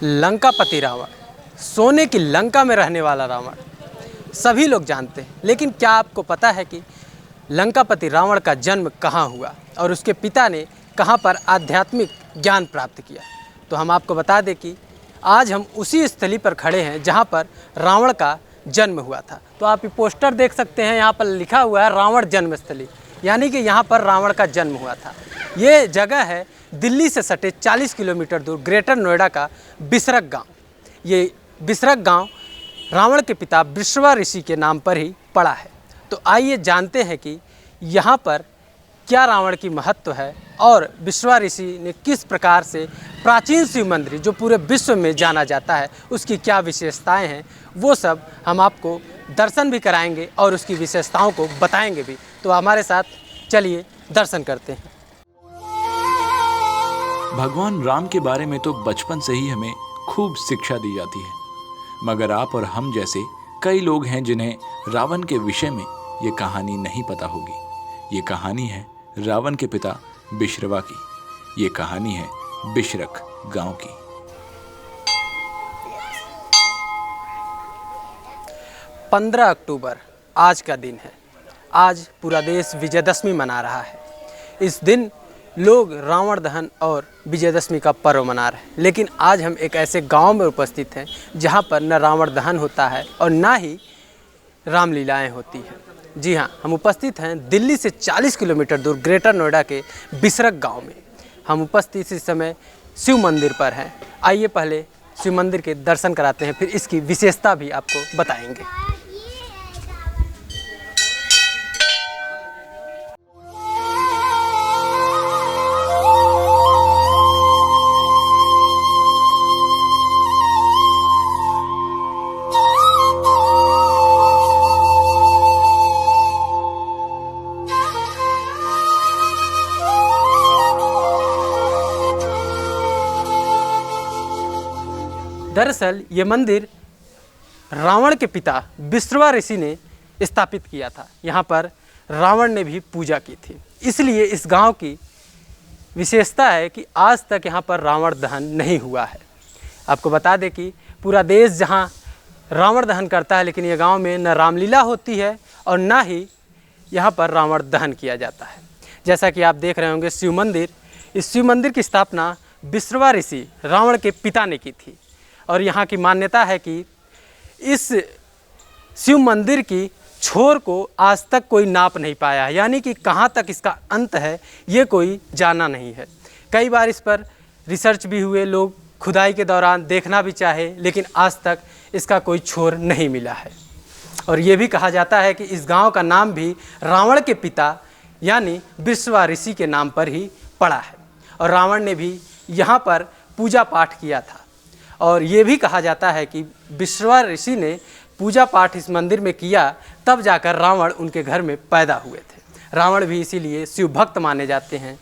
लंकापति रावण, सोने की लंका में रहने वाला रावण सभी लोग जानते हैं। लेकिन क्या आपको पता है कि लंकापति रावण का जन्म कहाँ हुआ और उसके पिता ने कहाँ पर आध्यात्मिक ज्ञान प्राप्त किया? तो हम आपको बता दें कि आज हम उसी स्थली पर खड़े हैं जहाँ पर रावण का जन्म हुआ था। तो आप ये पोस्टर देख सकते हैं, यहाँ पर लिखा हुआ है रावण जन्मस्थली, यानी कि यहाँ पर रावण का जन्म हुआ था। ये जगह है दिल्ली से सटे 40 किलोमीटर दूर ग्रेटर नोएडा का बिसरक गांव। ये बिसरक गांव रावण के पिता वृषवा ऋषि के नाम पर ही पड़ा है। तो आइए जानते हैं कि यहाँ पर क्या रावण की महत्व है और वृषवा ऋषि ने किस प्रकार से प्राचीन शिव मंदिर जो पूरे विश्व में जाना जाता है उसकी क्या विशेषताएं हैं, वो सब हम आपको दर्शन भी कराएंगे और उसकी विशेषताओं को बताएंगे भी। तो हमारे साथ चलिए दर्शन करते हैं। भगवान राम के बारे में तो बचपन से ही हमें खूब शिक्षा दी जाती है, मगर आप और हम जैसे कई लोग हैं जिन्हें रावण के विषय में ये कहानी नहीं पता होगी। ये कहानी है रावण के पिता बिश्रवा की। ये कहानी है बिशरक गांव की। 15 अक्टूबर आज का दिन है। आज पूरा देश विजयदशमी मना रहा है। इस दिन लोग रावण दहन और विजयदशमी का पर्व मना रहे हैं। लेकिन आज हम एक ऐसे गांव में उपस्थित हैं जहां पर न रावण दहन होता है और ना ही रामलीलाएं होती हैं। जी हाँ, हम उपस्थित हैं दिल्ली से 40 किलोमीटर दूर ग्रेटर नोएडा के बिसरक गांव में। हम उपस्थित इस समय शिव मंदिर पर हैं। आइए पहले शिव मंदिर के दर्शन कराते हैं, फिर इसकी विशेषता भी आपको बताएंगे। दरअसल ये मंदिर रावण के पिता विश्रवा ऋषि ने स्थापित किया था। यहाँ पर रावण ने भी पूजा की थी, इसलिए इस गांव की विशेषता है कि आज तक यहाँ पर रावण दहन नहीं हुआ है। आपको बता दें कि पूरा देश जहाँ रावण दहन करता है, लेकिन ये गांव में न रामलीला होती है और ना ही यहाँ पर रावण दहन किया जाता है। जैसा कि आप देख रहे होंगे शिव मंदिर, इस शिव मंदिर की स्थापना विश्रवा ऋषि रावण के पिता ने की थी। और यहाँ की मान्यता है कि इस शिव मंदिर की छोर को आज तक कोई नाप नहीं पाया है, यानी कि कहाँ तक इसका अंत है ये कोई जाना नहीं है। कई बार इस पर रिसर्च भी हुए, लोग खुदाई के दौरान देखना भी चाहे, लेकिन आज तक इसका कोई छोर नहीं मिला है। और ये भी कहा जाता है कि इस गांव का नाम भी रावण के पिता यानी विश्रवा ऋषि के नाम पर ही पड़ा है। और रावण ने भी यहाँ पर पूजा पाठ किया था। और ये भी कहा जाता है कि विश्रवा ऋषि ने पूजा पाठ इस मंदिर में किया, तब जाकर रावण उनके घर में पैदा हुए थे। रावण भी इसीलिए शिव भक्त माने जाते हैं।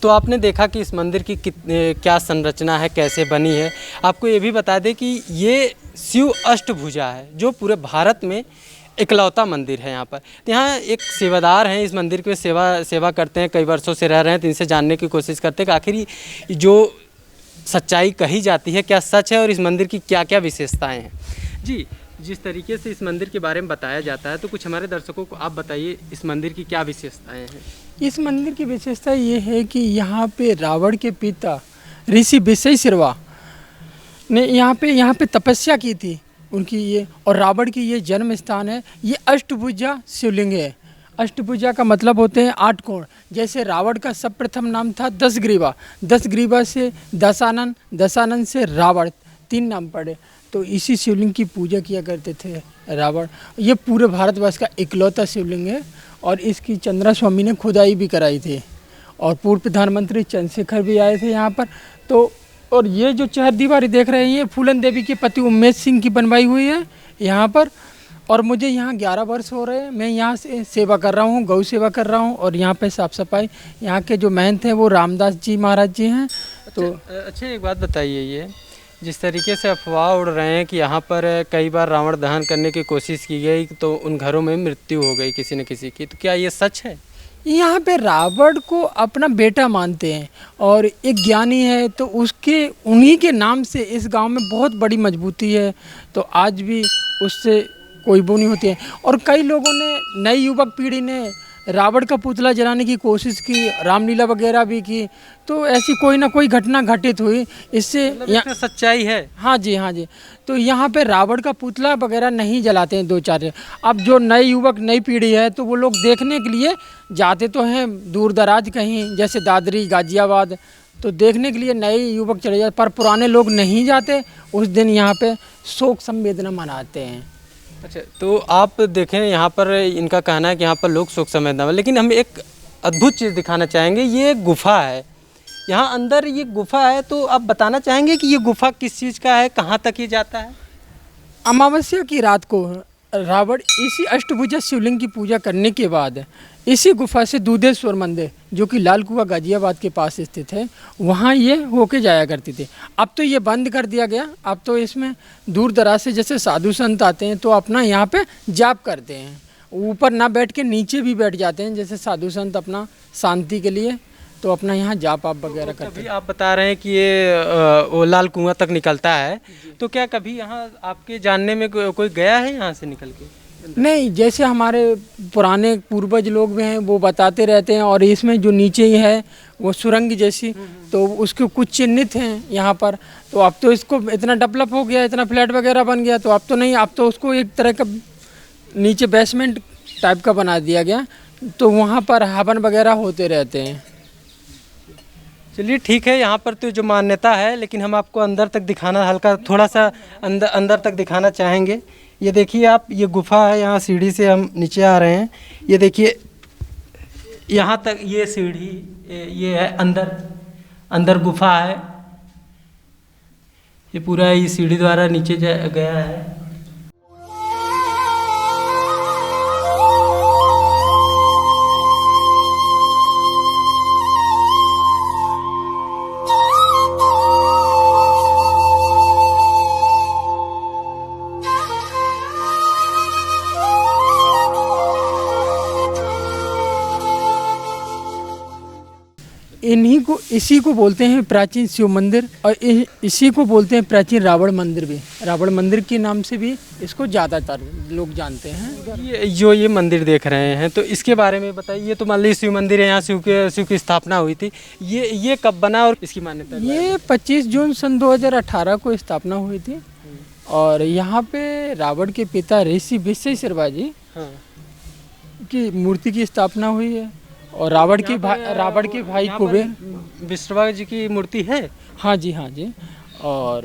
तो आपने देखा कि इस मंदिर की क्या संरचना है, कैसे बनी है। आपको ये भी बता दें कि ये शिव अष्टभुजा है, जो पूरे भारत में इकलौता मंदिर है। यहाँ पर यहाँ एक सेवादार हैं, इस मंदिर के सेवा करते हैं, कई वर्षों से रह रहे हैं। तो इनसे जानने की कोशिश करते हैं कि आखिर जो सच्चाई कही जाती है क्या सच है और इस मंदिर की क्या क्या विशेषताएँ हैं। जी, जिस तरीके से इस मंदिर के बारे में बताया जाता है, तो कुछ हमारे दर्शकों को आप बताइए इस मंदिर की क्या विशेषताएं हैं। इस मंदिर की विशेषता ये है कि यहाँ पे रावण के पिता ऋषि विश्रवा ने यहाँ पे तपस्या की थी उनकी ये, और रावण की ये जन्म स्थान है। ये अष्टभुजा शिवलिंग है। अष्टभुजा का मतलब होते हैं 8 कोण। जैसे रावण का सर्वप्रथम नाम था दशग्रीवा, 10 से दशानन, दशानन से रावण, 3 नाम पड़े। तो इसी शिवलिंग की पूजा किया करते थे रावण। ये पूरे भारतवर्ष का इकलौता शिवलिंग है और इसकी चंद्रा स्वामी ने खुदाई भी कराई थी और पूर्व प्रधानमंत्री चंद्रशेखर भी आए थे यहाँ पर। तो और ये जो चहरदीवारी देख रहे हैं ये फूलन देवी के पति उमेश सिंह की बनवाई हुई है यहाँ पर। और मुझे यहाँ 11 वर्ष हो रहे हैं। मैं यहाँ से सेवा कर रहा हूँ, गौ सेवा कर रहा हूँ, और यहाँ पे साफ़ सफाई यहाँ के जो महंत हैं वो रामदास जी महाराज जी हैं। तो अच्छा, एक बात बताइए, ये जिस तरीके से अफवाह उड़ रहे हैं कि यहाँ पर कई बार रावण दहन करने की कोशिश की गई तो उन घरों में मृत्यु हो गई किसी न किसी की, तो क्या ये सच है? यहाँ पे रावण को अपना बेटा मानते हैं और एक ज्ञानी है, तो उसके उन्हीं के नाम से इस गांव में बहुत बड़ी मजबूती है। तो आज भी उससे कोई वो नहीं होती है। और कई लोगों ने, नई युवक पीढ़ी ने रावण का पुतला जलाने की कोशिश की, रामलीला वगैरह भी की, तो ऐसी कोई ना कोई घटना घटित हुई। इससे इसमें सच्चाई है? हाँ जी, हाँ जी। तो यहाँ पे रावण का पुतला वगैरह नहीं जलाते हैं 2-4। अब जो नए युवक, नई पीढ़ी है, तो वो लोग देखने के लिए जाते तो हैं दूर दराज कहीं, जैसे दादरी, गाजियाबाद, तो देखने के लिए नए युवक चले जाते, पर पुराने लोग नहीं जाते। उस दिन यहाँ पे शोक संवेदना मनाते हैं। अच्छा, तो आप देखें यहाँ पर इनका कहना है कि यहाँ पर लोग शोक संवेदना, लेकिन हम एक अद्भुत चीज़ दिखाना चाहेंगे। ये एक गुफा है, यहाँ अंदर ये गुफा है, तो आप बताना चाहेंगे कि ये गुफा किस चीज़ का है, कहाँ तक ये जाता है? अमावस्या की रात को रावण इसी अष्टभुजा शिवलिंग की पूजा करने के बाद इसी गुफा से दूधेश्वर मंदिर, जो कि लाल कुआं गाजियाबाद के पास स्थित है, वहाँ ये होके जाया करती थी। अब तो ये बंद कर दिया गया। अब तो इसमें दूर दराज से जैसे साधु संत आते हैं तो अपना यहाँ पे जाप करते हैं, ऊपर ना बैठ के नीचे भी बैठ जाते हैं, जैसे साधु संत अपना शांति के लिए, तो अपना यहाँ जाप आप वगैरह करते हैं। कभी आप बता रहे हैं कि ये वो लाल कुआं तक निकलता है, तो क्या कभी यहाँ आपके जानने में कोई गया है यहाँ से निकल के? नहीं, जैसे हमारे पुराने पूर्वज लोग भी हैं वो बताते रहते हैं, और इसमें जो नीचे ही है वो सुरंग जैसी, तो उसके कुछ चिन्हित हैं यहाँ पर। तो अब तो इसको इतना डेवलप हो गया, इतना फ्लैट वगैरह बन गया, तो अब तो नहीं, अब तो उसको एक तरह का नीचे बेसमेंट टाइप का बना दिया गया, तो वहाँ पर हवन वगैरह होते रहते हैं। चलिए ठीक है, यहाँ पर तो जो मान्यता है, लेकिन हम आपको अंदर तक दिखाना, हल्का थोड़ा सा अंदर तक दिखाना चाहेंगे। ये देखिए आप, ये गुफा है, यहाँ सीढ़ी से हम नीचे आ रहे हैं। ये देखिए यहाँ तक ये सीढ़ी, ये है अंदर गुफा है। ये पूरा ये सीढ़ी द्वारा नीचे गया है। इसी को बोलते हैं प्राचीन शिव मंदिर, और इसी को बोलते हैं प्राचीन रावण मंदिर भी। रावण मंदिर के नाम से भी इसको ज़्यादातर लोग जानते हैं। ये मंदिर देख रहे हैं, तो इसके बारे में बताइए। ये तो मान लीजिए शिव मंदिर है, यहाँ शिव की स्थापना हुई थी। ये कब बना और इसकी मान्यता? ये 25 जून सन 2018 को स्थापना हुई थी, और यहाँ पे रावण के पिता ऋषि विश्वेश्वर जी की मूर्ति की स्थापना हुई है। और रावण के भाई कुबेर विश्वकर्मा जी की मूर्ति है। हाँ जी, हाँ जी। और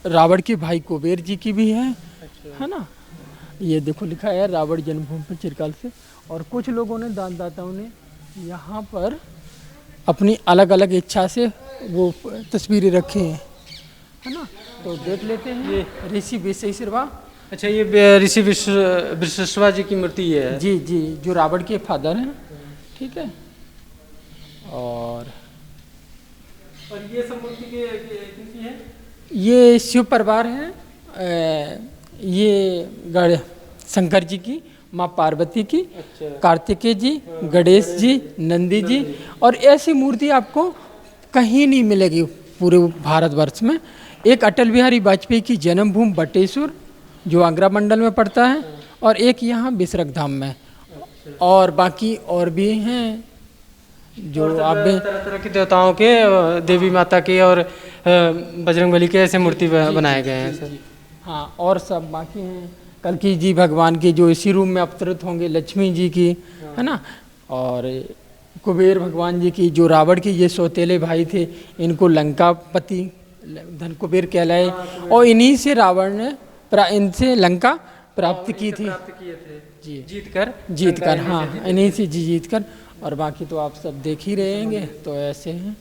रावण के भाई कुबेर जी की भी है। है ना, ये देखो लिखा है रावण जन्मभूमि पर चिरकाल से। और कुछ लोगों ने, दानदाताओं ने यहाँ पर अपनी अलग अलग इच्छा से वो तस्वीरें रखी हैं, है ना। तो देख लेते हैं। ये ऋषि विश्वेश्वर। अच्छा, ये ऋषि विश्वेश्वर जी की मूर्ति है? जी जी, जो रावण के फादर हैं। ठीक है। और ये सब मूर्ति किनकी है? ये शिव परिवार है। ये गढ़ शंकर जी की, माँ पार्वती की, कार्तिकेय जी, गणेश जी, नंदी जी। और ऐसी मूर्ति आपको कहीं नहीं मिलेगी पूरे भारतवर्ष में। एक अटल बिहारी वाजपेयी की जन्मभूमि बटेश्वर, जो आगरा मंडल में पड़ता है, और एक यहाँ बिसरक धाम में। और बाकी और भी हैं जो आप तरह तरह के देवताओं के, देवी माता के और बजरंगबली के ऐसे मूर्ति बनाए गए हैं सर। हाँ, और सब बाकी हैं। कल्की जी भगवान की जो इसी रूम में अवतरित होंगे, लक्ष्मी जी की, है ना। और कुबेर भगवान जी की, जो रावण के ये सौतेले भाई थे, इनको लंकापति धन कुबेर कहलाए। और इन्हीं से रावण ने इनसे लंका प्राप्त की थी। जी, जीत कर हाँ, इन्हीं से जीत कर। और बाकी तो आप सब देख ही रहेंगे, तो ऐसे हैं।